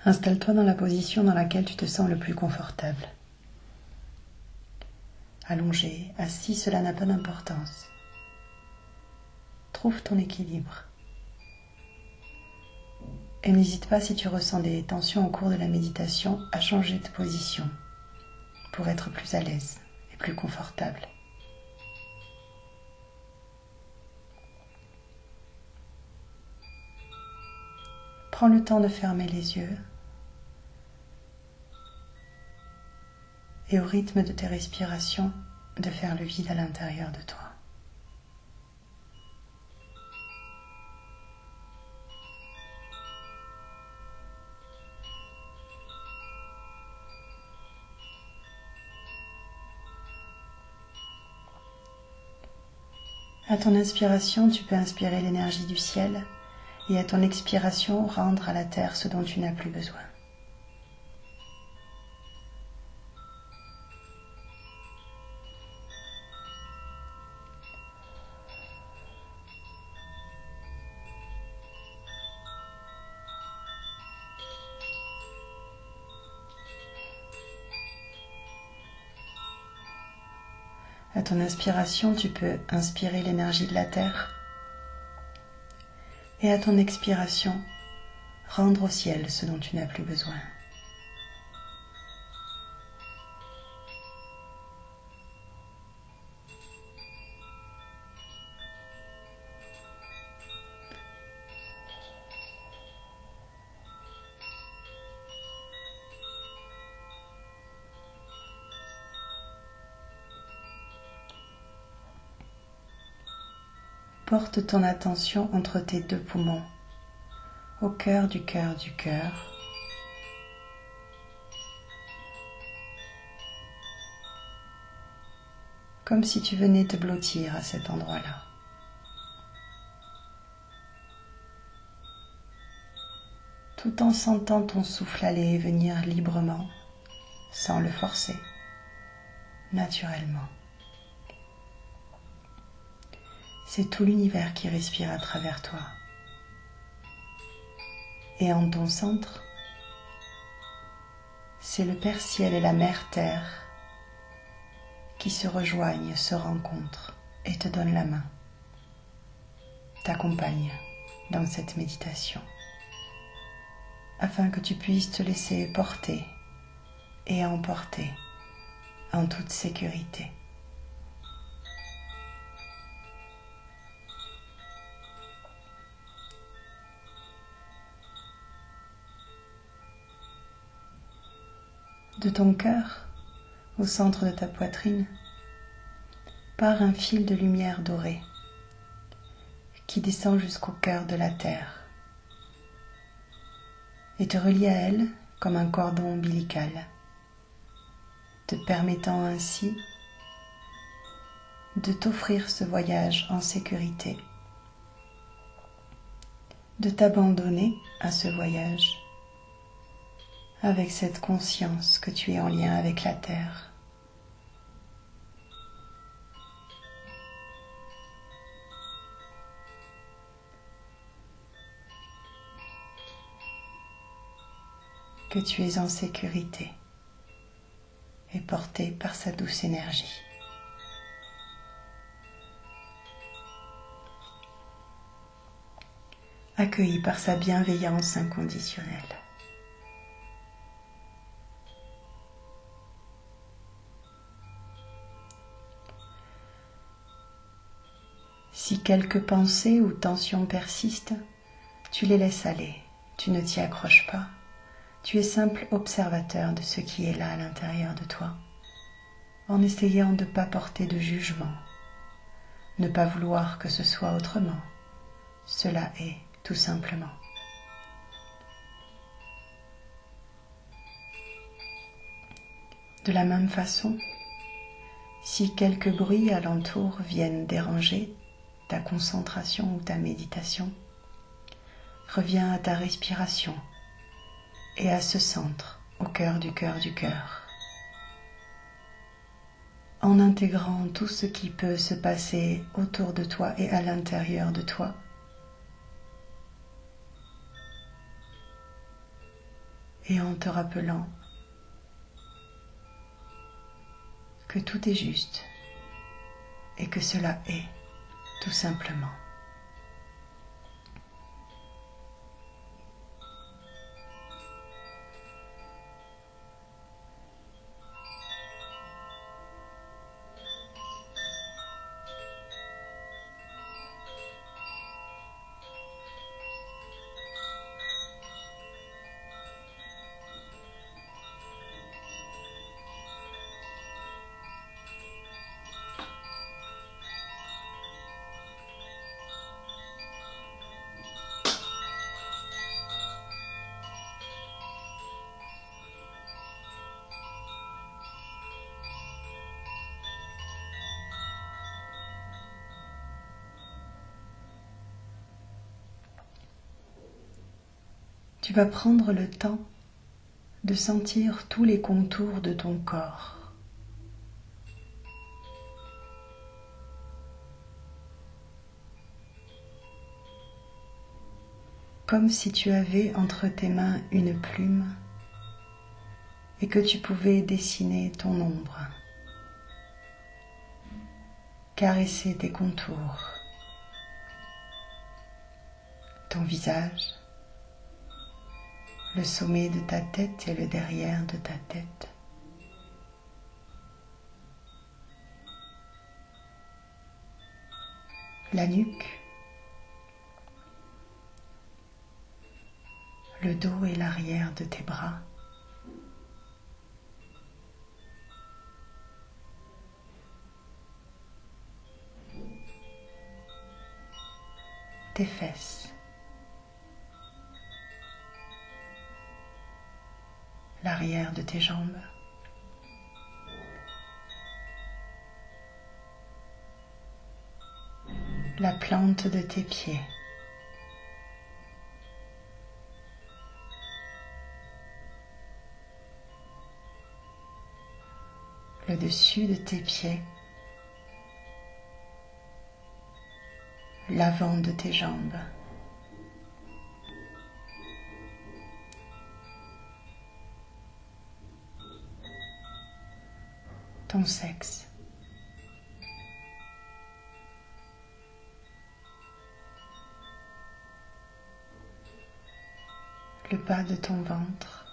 Installe-toi dans la position dans laquelle tu te sens le plus confortable. Allongé, assis, cela n'a pas d'importance. Trouve ton équilibre. Et n'hésite pas, si tu ressens des tensions au cours de la méditation, à changer de position pour être plus à l'aise et plus confortable. Prends le temps de fermer les yeux et au rythme de tes respirations, de faire le vide à l'intérieur de toi. À ton inspiration, tu peux inspirer l'énergie du ciel et à ton expiration, rendre à la terre ce dont tu n'as plus besoin. À ton inspiration, tu peux inspirer l'énergie de la terre et à ton expiration, rendre au ciel ce dont tu n'as plus besoin. Porte ton attention entre tes deux poumons, au cœur du cœur du cœur. Comme si tu venais te blottir à cet endroit-là. Tout en sentant ton souffle aller et venir librement, sans le forcer, naturellement. C'est tout l'univers qui respire à travers toi. Et en ton centre, c'est le Père Ciel et la Mère Terre qui se rejoignent, se rencontrent et te donnent la main, t'accompagnent dans cette méditation, afin que tu puisses te laisser porter et emporter en toute sécurité. De ton cœur, au centre de ta poitrine, part un fil de lumière dorée qui descend jusqu'au cœur de la terre et te relie à elle comme un cordon ombilical, te permettant ainsi de t'offrir ce voyage en sécurité, de t'abandonner à ce voyage avec cette conscience que tu es en lien avec la terre. Que tu es en sécurité et porté par sa douce énergie. Accueilli par sa bienveillance inconditionnelle. Si quelques pensées ou tensions persistent, tu les laisses aller, tu ne t'y accroches pas. Tu es simple observateur de ce qui est là à l'intérieur de toi, en essayant de ne pas porter de jugement, ne pas vouloir que ce soit autrement. Cela est tout simplement. De la même façon, si quelques bruits alentour viennent déranger ta concentration ou ta méditation, reviens à ta respiration et à ce centre, au cœur du cœur du cœur, en intégrant tout ce qui peut se passer autour de toi et à l'intérieur de toi. et en te rappelant que tout est juste et que cela est tout simplement. Tu vas prendre le temps de sentir tous les contours de ton corps. Comme si tu avais entre tes mains une plume et que tu pouvais dessiner ton ombre, caresser tes contours, ton visage, le sommet de ta tête et le derrière de ta tête. La nuque, le dos et l'arrière de tes bras. Tes fesses. L'arrière de tes jambes, la plante de tes pieds, le dessus de tes pieds, l'avant de tes jambes, ton sexe, le bas de ton ventre,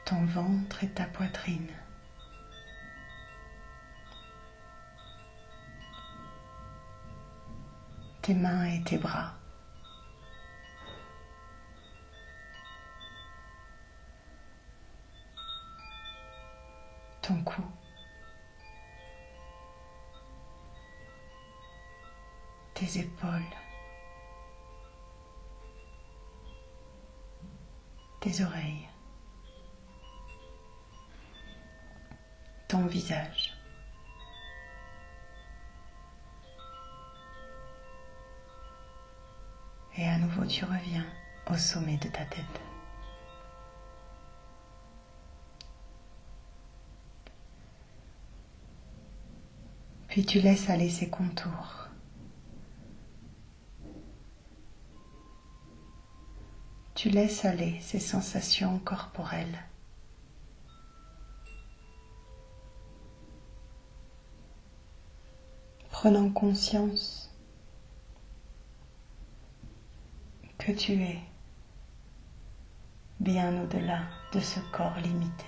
ton ventre et ta poitrine. Tes mains et tes bras, ton cou, tes épaules, tes oreilles, ton visage. Et à nouveau, tu reviens au sommet de ta tête. Puis tu laisses aller ces contours. Tu laisses aller ces sensations corporelles. Prenant conscience que tu es bien au-delà de ce corps limité.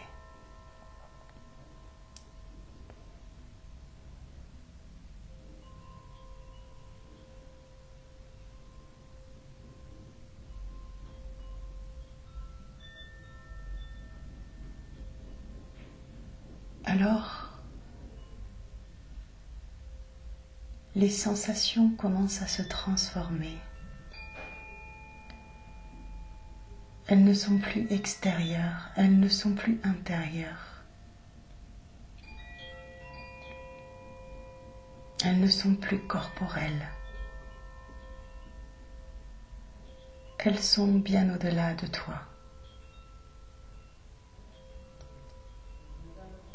Alors, les sensations commencent à se transformer. Elles ne sont plus extérieures, elles ne sont plus intérieures. Elles ne sont plus corporelles. Elles sont bien au-delà de toi.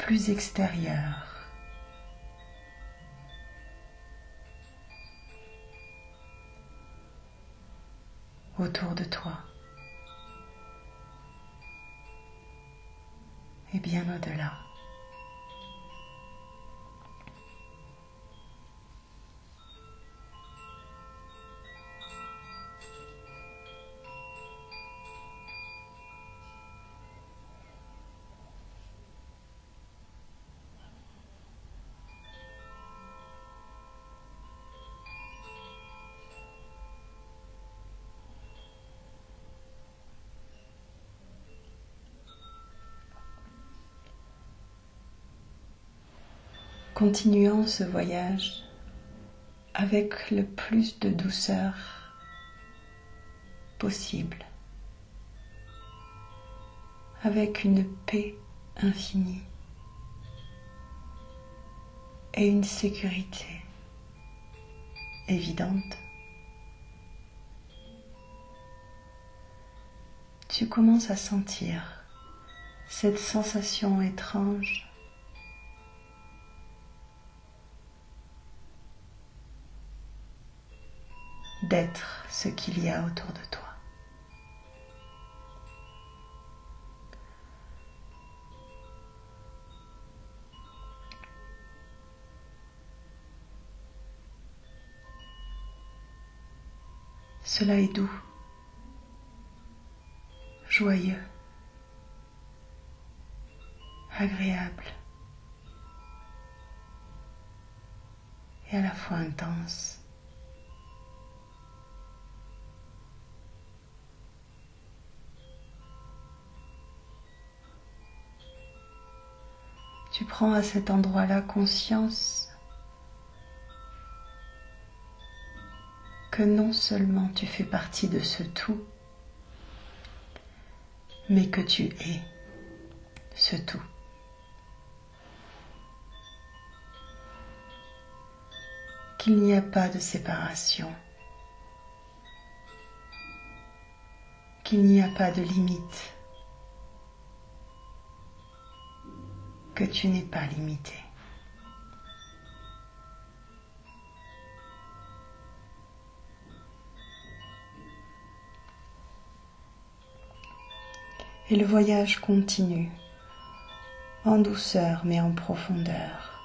plus extérieure. Autour de toi et bien au-delà. Continuons ce voyage avec le plus de douceur possible, avec une paix infinie et une sécurité évidente. Tu commences à sentir cette sensation étrange d'être ce qu'il y a autour de toi. Cela est doux, joyeux, agréable et à la fois intense. Tu prends à cet endroit-là conscience que non seulement tu fais partie de ce tout, mais que tu es ce tout. Qu'il n'y a pas de séparation, qu'il n'y a pas de limite, que tu n'es pas limité. Et le voyage continue, en douceur mais en profondeur.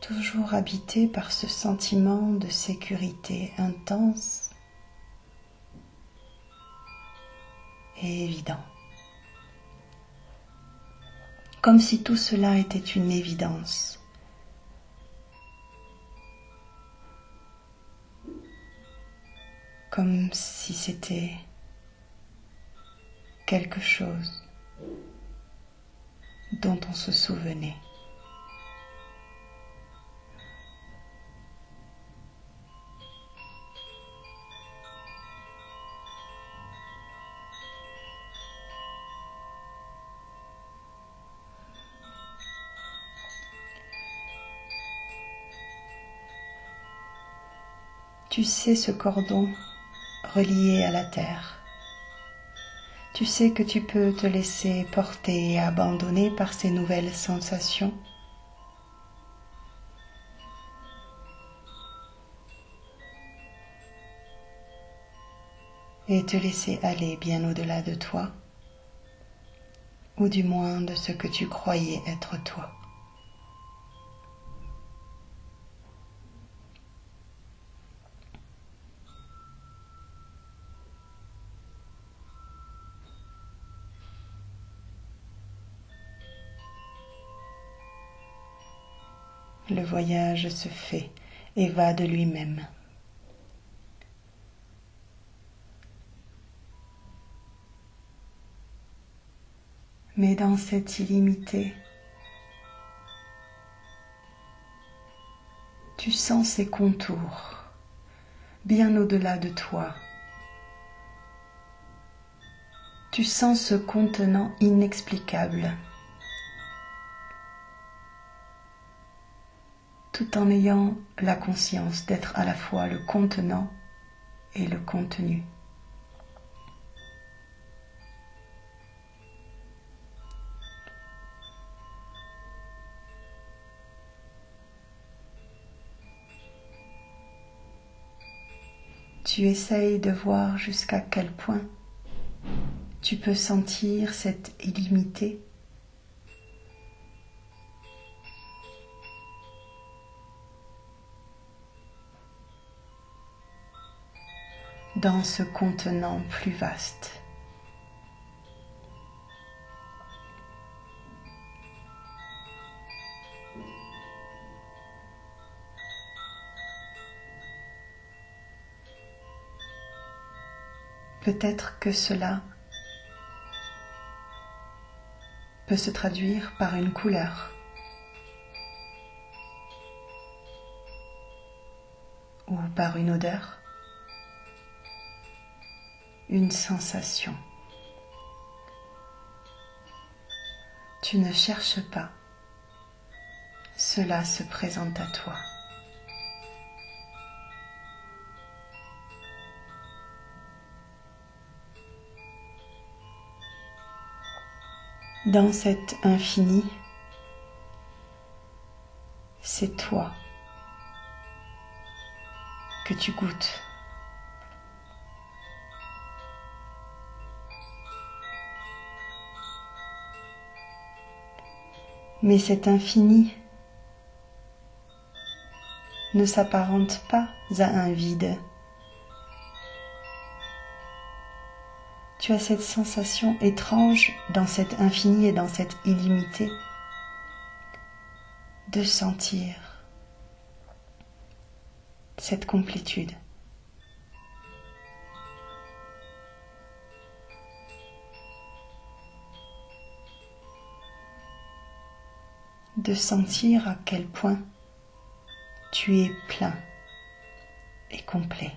Toujours habité par ce sentiment de sécurité intense et évident. Comme si tout cela était une évidence. Comme si c'était quelque chose dont on se souvenait. Tu sais ce cordon relié à la terre. Tu sais que tu peux te laisser porter et abandonner par ces nouvelles sensations. Et te laisser aller bien au-delà de toi, ou du moins de ce que tu croyais être toi. Le voyage se fait et va de lui-même. Mais dans cette illimité, tu sens ses contours, bien au-delà de toi. Tu sens ce contenant inexplicable, tout en ayant la conscience d'être à la fois le contenant et le contenu. Tu essayes de voir jusqu'à quel point tu peux sentir cette illimité. Dans ce contenant plus vaste. Peut-être que cela peut se traduire par une couleur ou par une odeur, une sensation. Tu ne cherches pas, cela se présente à toi. Dans cet infini, c'est toi que tu goûtes. Mais cet infini ne s'apparente pas à un vide. Tu as cette sensation étrange dans cet infini et dans cette illimité de sentir cette complétude. De sentir à quel point tu es plein et complet.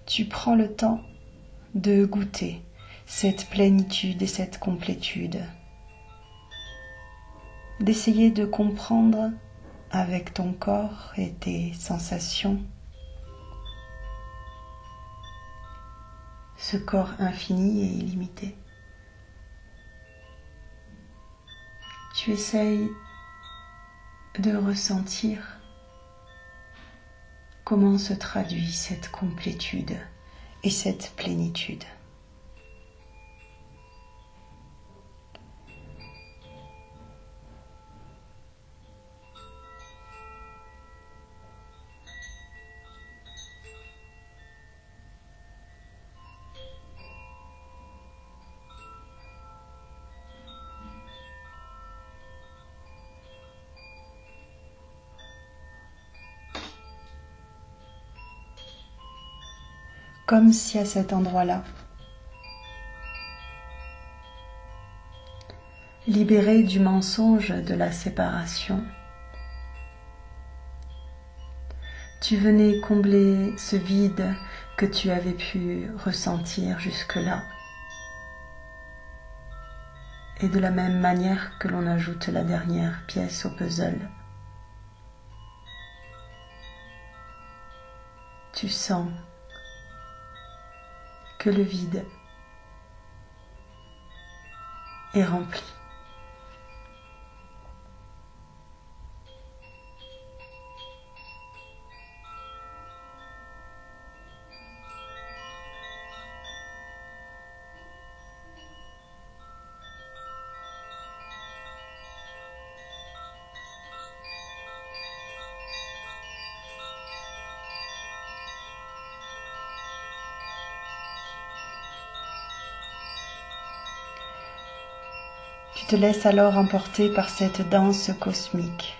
Tu prends le temps de goûter cette plénitude et cette complétude, d'essayer de comprendre avec ton corps et tes sensations ce corps infini et illimité. Tu essayes de ressentir comment se traduit cette complétude et cette plénitude. Comme si à cet endroit-là, libéré du mensonge de la séparation, tu venais combler ce vide que tu avais pu ressentir jusque-là. Et de la même manière que l'on ajoute la dernière pièce au puzzle, tu sens que le vide est rempli. Tu te laisses alors emporter par cette danse cosmique.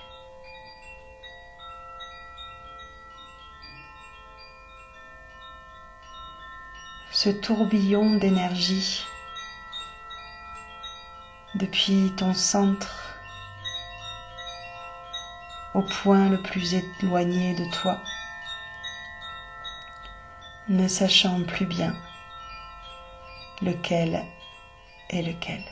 Ce tourbillon d'énergie depuis ton centre au point le plus éloigné de toi, ne sachant plus bien lequel est lequel,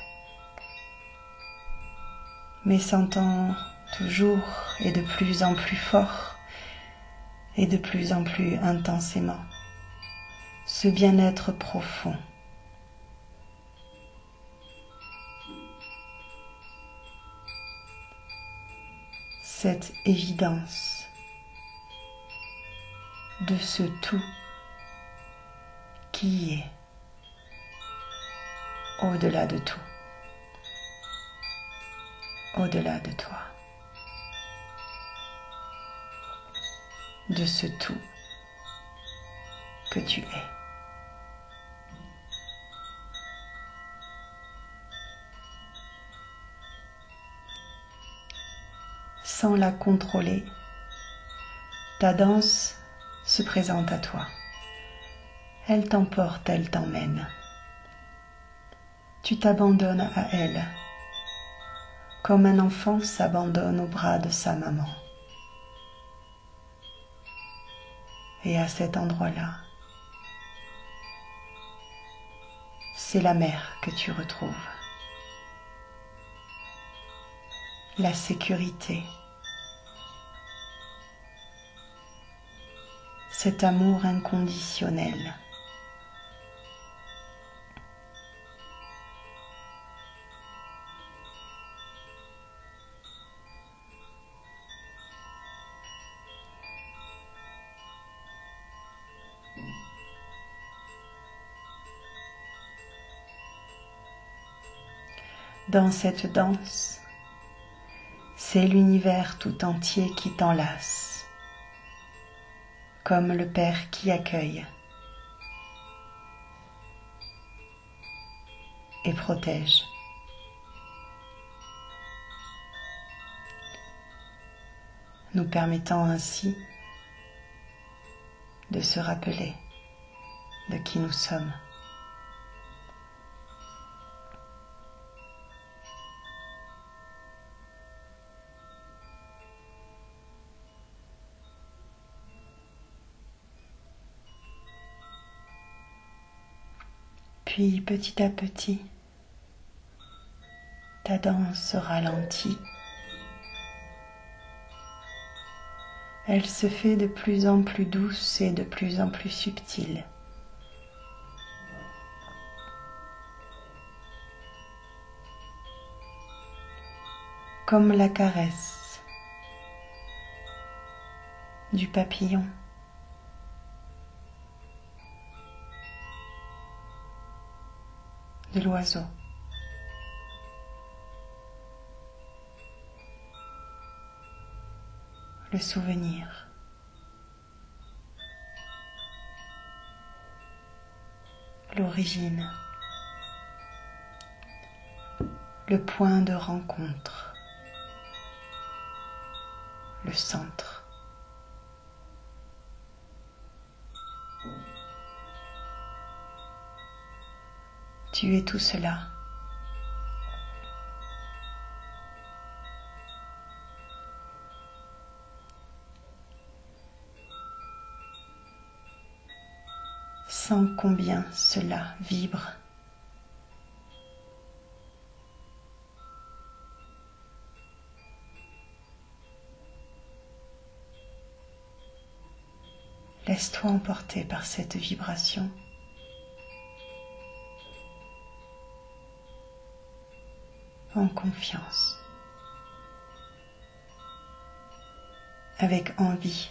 mais sentant toujours et de plus en plus fort et de plus en plus intensément, ce bien-être profond. Cette évidence de ce tout qui est au-delà de tout, au-delà de toi, de ce tout que tu es. Sans la contrôler, ta danse se présente à toi. Elle t'emporte, elle t'emmène. Tu t'abandonnes à elle, comme un enfant s'abandonne au bras de sa maman. Et à cet endroit-là, c'est la mer que tu retrouves. La sécurité, cet amour inconditionnel. Dans cette danse, c'est l'univers tout entier qui t'enlace, comme le Père qui accueille et protège. Nous permettant ainsi de se rappeler de qui nous sommes. Puis petit à petit, ta danse se ralentit. Elle se fait de plus en plus douce et de plus en plus subtile. Comme la caresse du papillon. De l'oiseau. Le souvenir. L'origine. Le point de rencontre. Le centre. Tu es tout cela. Sens combien cela vibre. Laisse-toi emporter par cette vibration. En confiance, avec envie.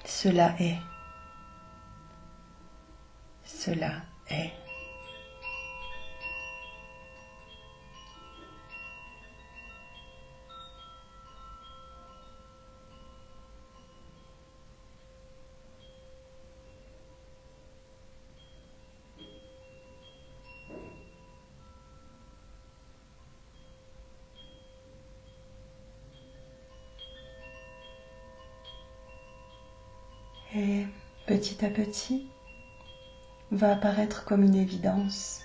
Cela est. Cela est. Et petit à petit, va apparaître comme une évidence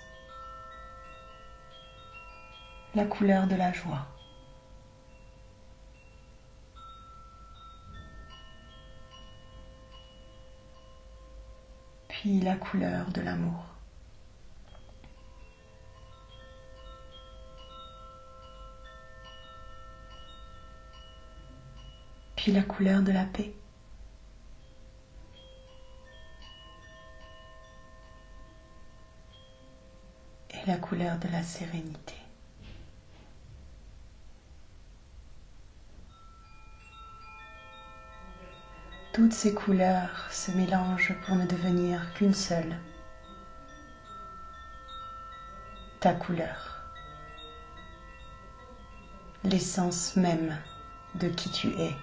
la couleur de la joie. puis la couleur de l'amour. Puis la couleur de la paix. Et la couleur de la sérénité. Toutes ces couleurs se mélangent pour ne devenir qu'une seule. Ta couleur. L'essence même de qui tu es.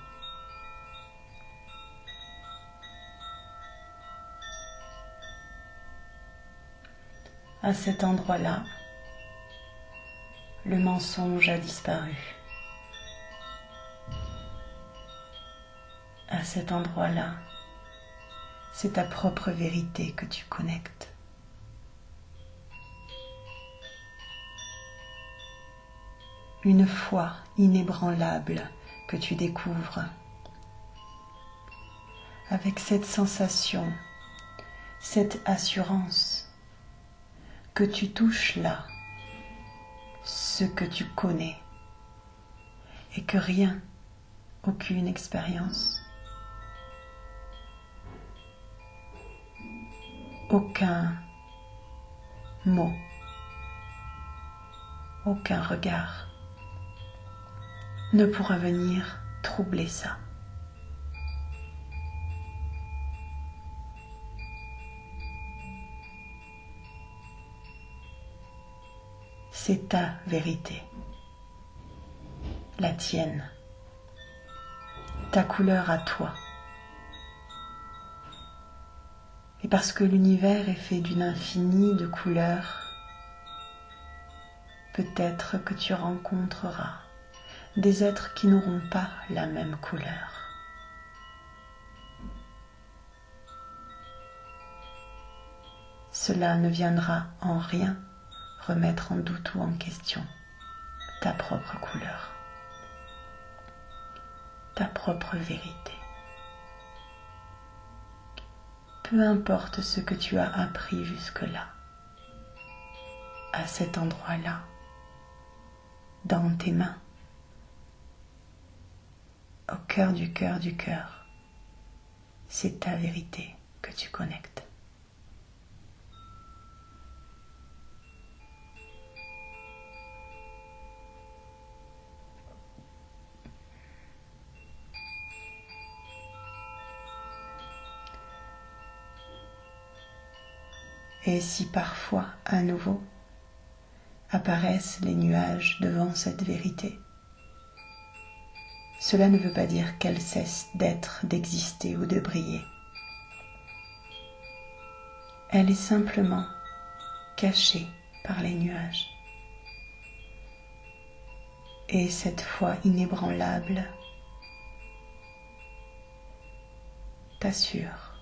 À cet endroit-là, le mensonge a disparu. À cet endroit-là, c'est ta propre vérité que tu connectes. Une foi inébranlable que tu découvres. Avec cette sensation, cette assurance que tu touches là, ce que tu connais, et que rien, aucune expérience, aucun mot, aucun regard ne pourra venir troubler ça. C'est ta vérité, la tienne, ta couleur à toi. Et parce que l'univers est fait d'une infinie de couleurs, peut-être que tu rencontreras des êtres qui n'auront pas la même couleur. Cela ne viendra en rien remettre en doute ou en question ta propre couleur, ta propre vérité. Peu importe ce que tu as appris jusque-là, à cet endroit-là, dans tes mains, au cœur du cœur, c'est ta vérité que tu connectes. Et si parfois, à nouveau, apparaissent les nuages devant cette vérité, cela ne veut pas dire qu'elle cesse d'être, d'exister ou de briller. Elle est simplement cachée par les nuages. Et cette foi inébranlable t'assure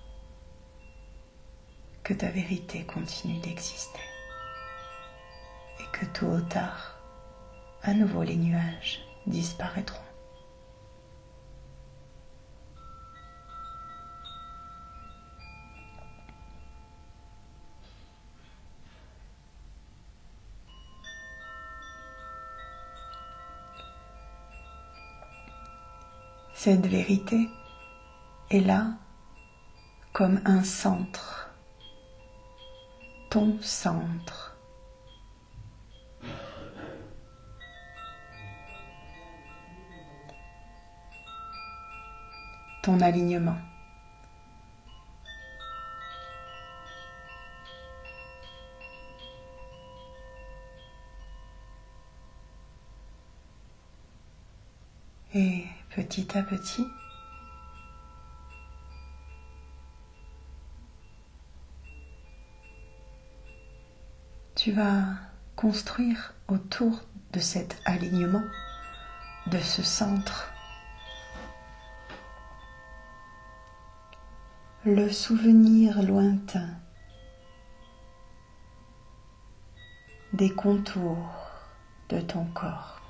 que ta vérité continue d'exister et que tôt ou tard, à nouveau les nuages disparaîtront. Cette vérité est là comme un centre, ton centre. Ton alignement. Et petit à petit, tu vas construire autour de cet alignement, de ce centre, le souvenir lointain des contours de ton corps.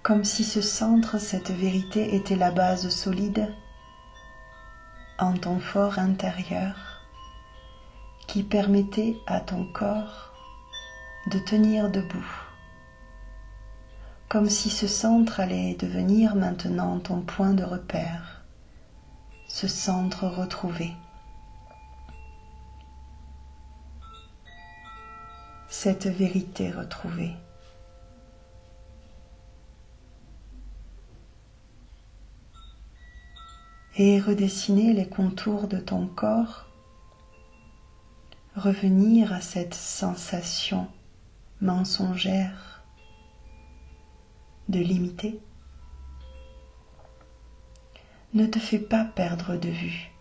comme si ce centre, cette vérité était la base solide en ton fort intérieur qui permettait à ton corps de tenir debout, comme si ce centre allait devenir maintenant ton point de repère, ce centre retrouvé. Cette vérité retrouvée. Et redessiner les contours de ton corps, revenir à cette sensation mensongère de limiter. Ne te fais pas perdre de vue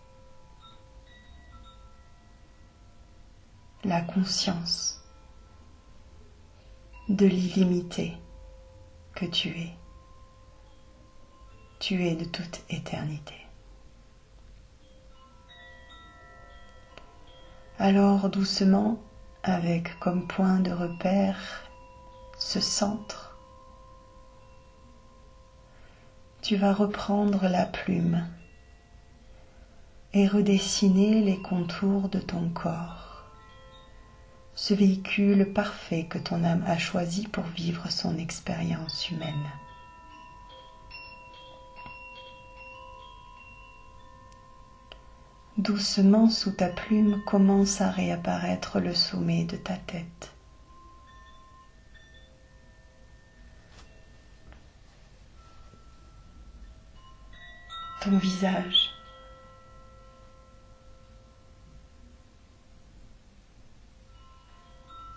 la conscience de l'illimité que tu es. Tu es de toute éternité. Alors doucement, avec comme point de repère ce centre, tu vas reprendre la plume et redessiner les contours de ton corps, ce véhicule parfait que ton âme a choisi pour vivre son expérience humaine. Doucement sous ta plume commence à réapparaître le sommet de ta tête. Ton visage.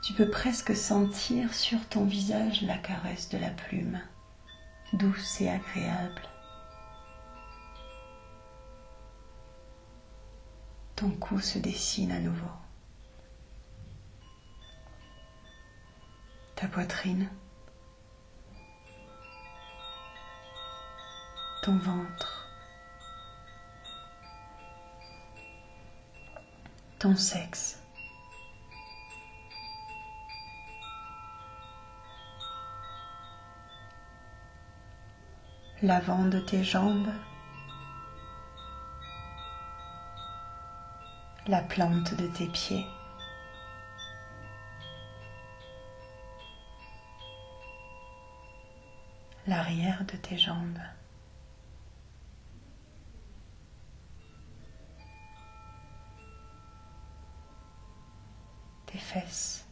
Tu peux presque sentir sur ton visage la caresse de la plume, douce et agréable. Ton cou se dessine à nouveau. Ta poitrine. Ton ventre. Ton sexe. L'avant de tes jambes. La plante de tes pieds. L'arrière de tes jambes. Tes fesses.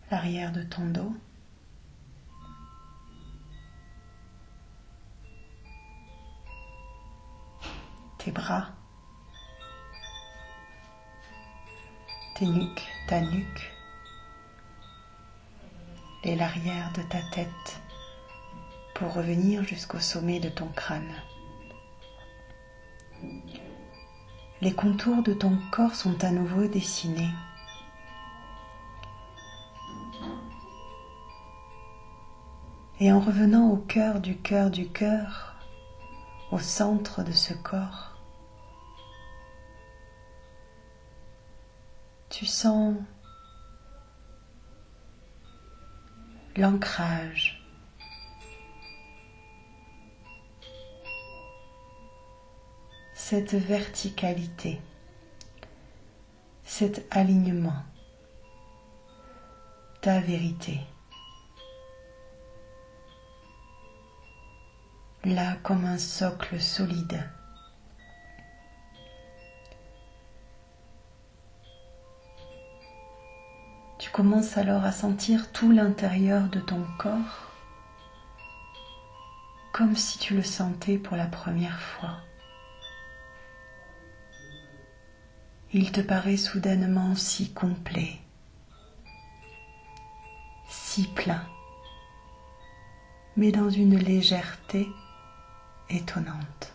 L'arrière de ton dos. Tes bras, ta nuque, et l'arrière de ta tête pour revenir jusqu'au sommet de ton crâne. Les contours de ton corps sont à nouveau dessinés. Et en revenant au cœur du cœur, au centre de ce corps, tu sens l'ancrage, cette verticalité, cet alignement, ta vérité. Là comme un socle solide. Tu commences alors à sentir tout l'intérieur de ton corps comme si tu le sentais pour la première fois. Il te paraît soudainement si complet, si plein, mais dans une légèreté étonnante.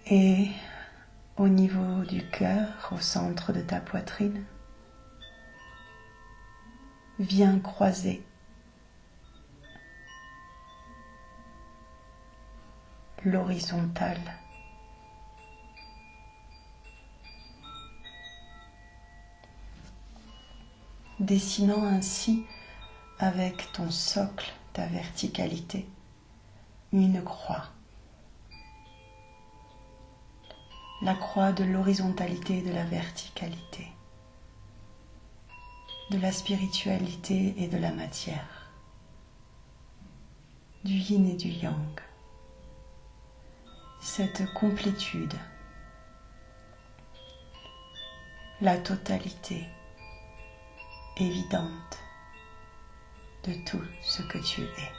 Et au niveau du cœur, au centre de ta poitrine, viens croiser l'horizontale. Dessinant ainsi avec ton socle, ta verticalité, une croix. La croix de l'horizontalité et de la verticalité, de la spiritualité et de la matière, du yin et du yang. Cette complétude, la totalité évidente de tout ce que tu es.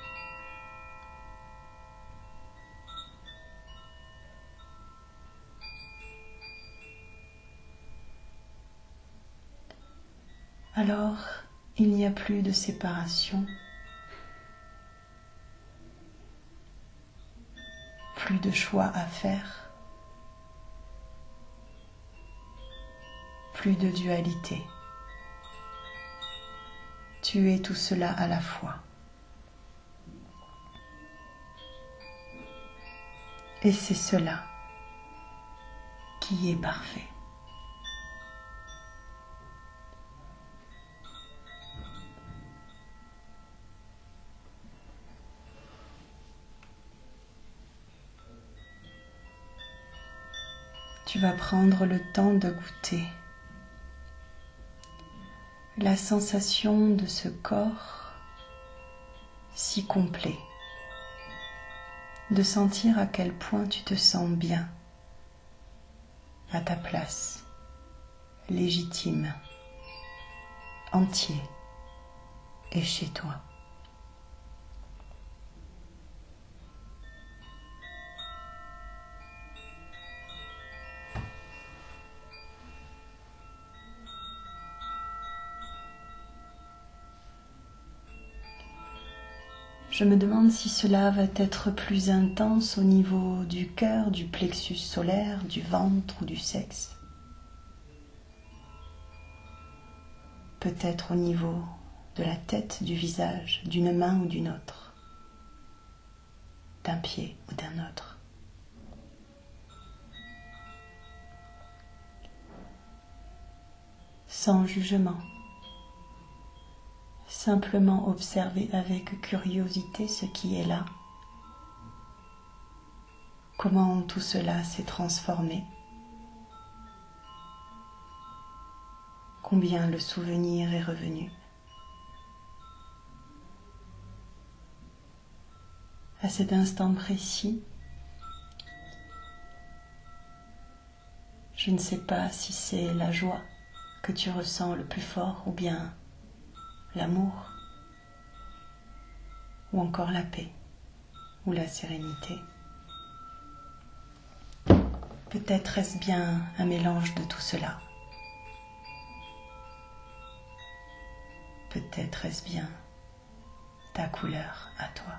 Alors, il n'y a plus de séparation, plus de choix à faire, plus de dualité. Tu es tout cela à la fois. Et c'est cela qui est parfait. Tu vas prendre le temps de goûter la sensation de ce corps si complet, de sentir à quel point tu te sens bien, à ta place, légitime, entier et chez toi. Je me demande si cela va être plus intense au niveau du cœur, du plexus solaire, du ventre ou du sexe. Peut-être au niveau de la tête, du visage, d'une main ou d'une autre, d'un pied ou d'un autre. Sans jugement. Simplement observer avec curiosité ce qui est là, comment tout cela s'est transformé, combien le souvenir est revenu. À cet instant précis, je ne sais pas si c'est la joie que tu ressens le plus fort ou bien l'amour, ou encore la paix, ou la sérénité. Peut-être est-ce bien un mélange de tout cela. Peut-être est-ce bien ta couleur à toi.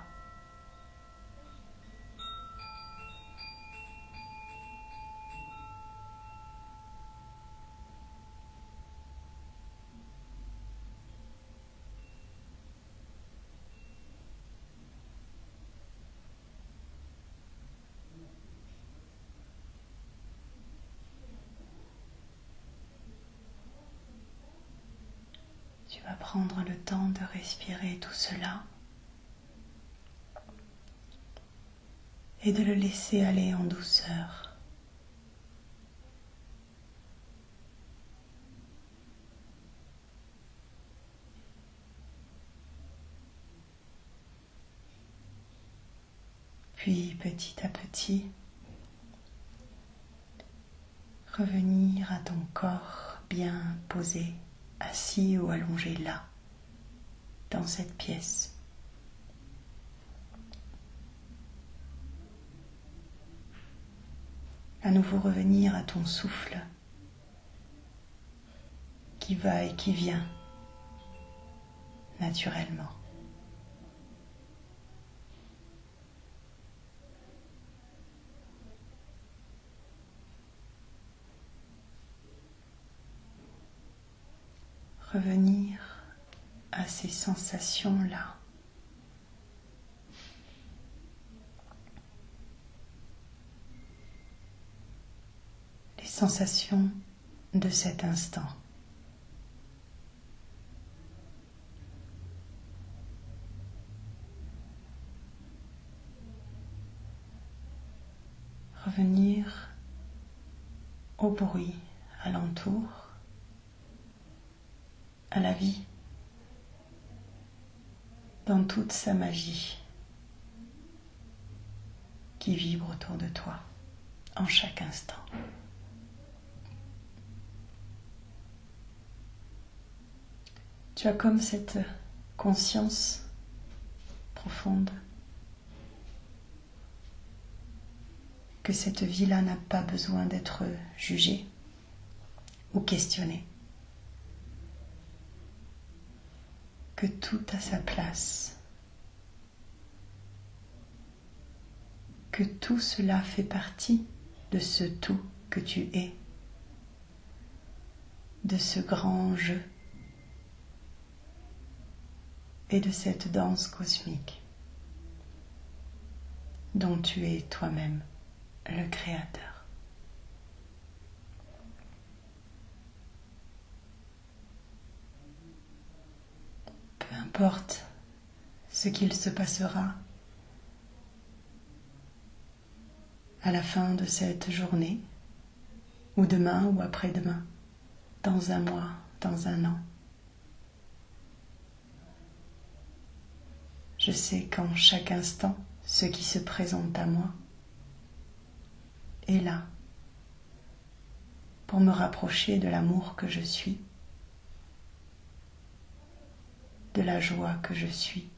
Tu vas prendre le temps de respirer tout cela et de le laisser aller en douceur. Puis petit à petit, revenir à ton corps bien posé, assis ou allongé là, dans cette pièce. À nouveau revenir à ton souffle qui va et qui vient naturellement. Revenir à ces sensations-là. sensation de cet instant. Revenir au bruit alentour, à la vie, dans toute sa magie qui vibre autour de toi en chaque instant. Tu as comme cette conscience profonde que cette vie-là n'a pas besoin d'être jugée ou questionnée, que tout a sa place, que tout cela fait partie de ce tout que tu es, de ce grand jeu et de cette danse cosmique dont tu es toi-même le créateur. Peu importe ce qu'il se passera à la fin de cette journée, ou demain ou après-demain, dans un mois, dans un an. Je sais qu'en chaque instant, ce qui se présente à moi est là pour me rapprocher de l'amour que je suis, de la joie que je suis,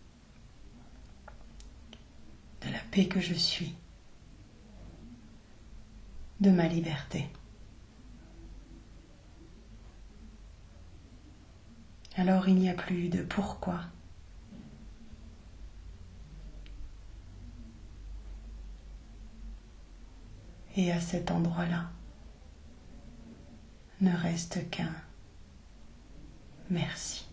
de la paix que je suis, de ma liberté. Alors il n'y a plus de pourquoi. Et à cet endroit-là, ne reste qu'un merci.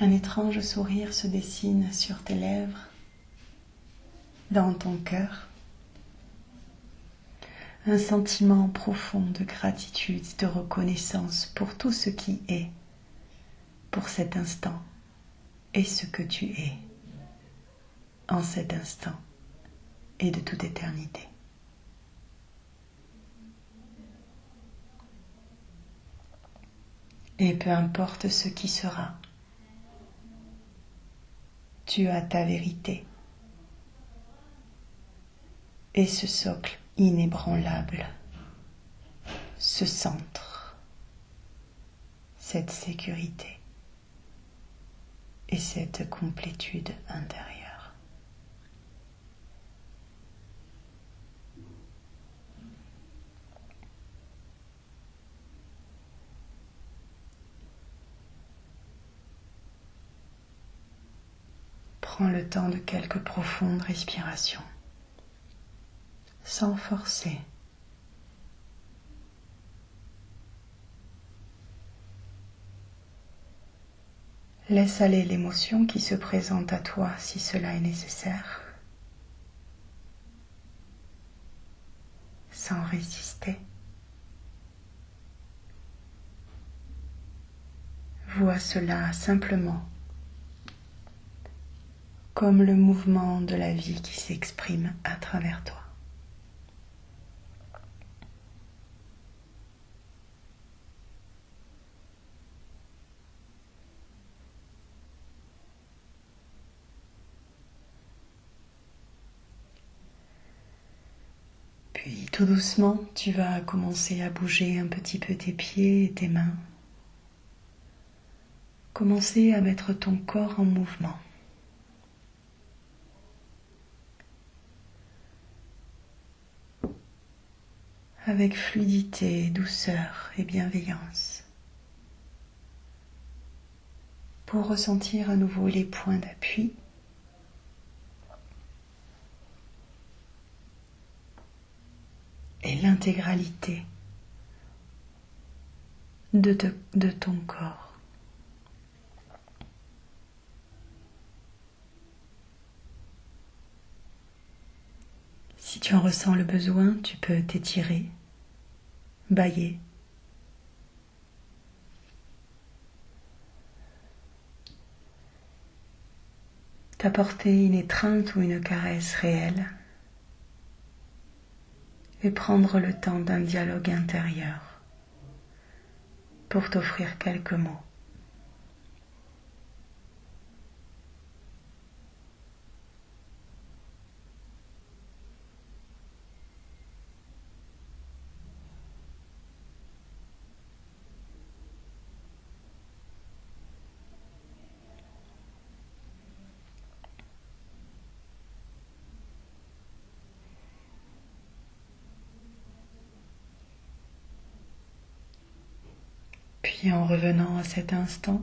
Un étrange sourire se dessine sur tes lèvres, dans ton cœur. Un sentiment profond de gratitude, de reconnaissance pour tout ce qui est, pour cet instant et ce que tu es en cet instant et de toute éternité. Et peu importe ce qui sera, tu as ta vérité et ce socle inébranlable, ce centre, cette sécurité et cette complétude intérieure. Prends le temps de quelques profondes respirations, sans forcer. Laisse aller l'émotion qui se présente à toi si cela est nécessaire, sans résister. Vois cela simplement comme le mouvement de la vie qui s'exprime à travers toi. Puis tout doucement, tu vas commencer à bouger un petit peu tes pieds et tes mains. Commencer à mettre ton corps en mouvement. avec fluidité, douceur et bienveillance, pour ressentir à nouveau les points d'appui et l'intégralité de ton corps. Si tu en ressens le besoin, tu peux t'étirer, bâiller. T'apporter une étreinte ou une caresse réelle et prendre le temps d'un dialogue intérieur pour t'offrir quelques mots. Puis en revenant à cet instant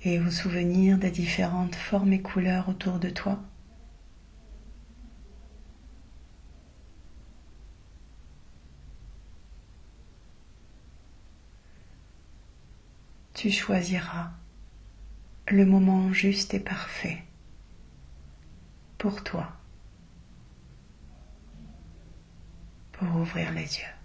et au souvenir des différentes formes et couleurs autour de toi, tu choisiras le moment juste et parfait pour toi, pour ouvrir les yeux.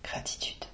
Gratitude.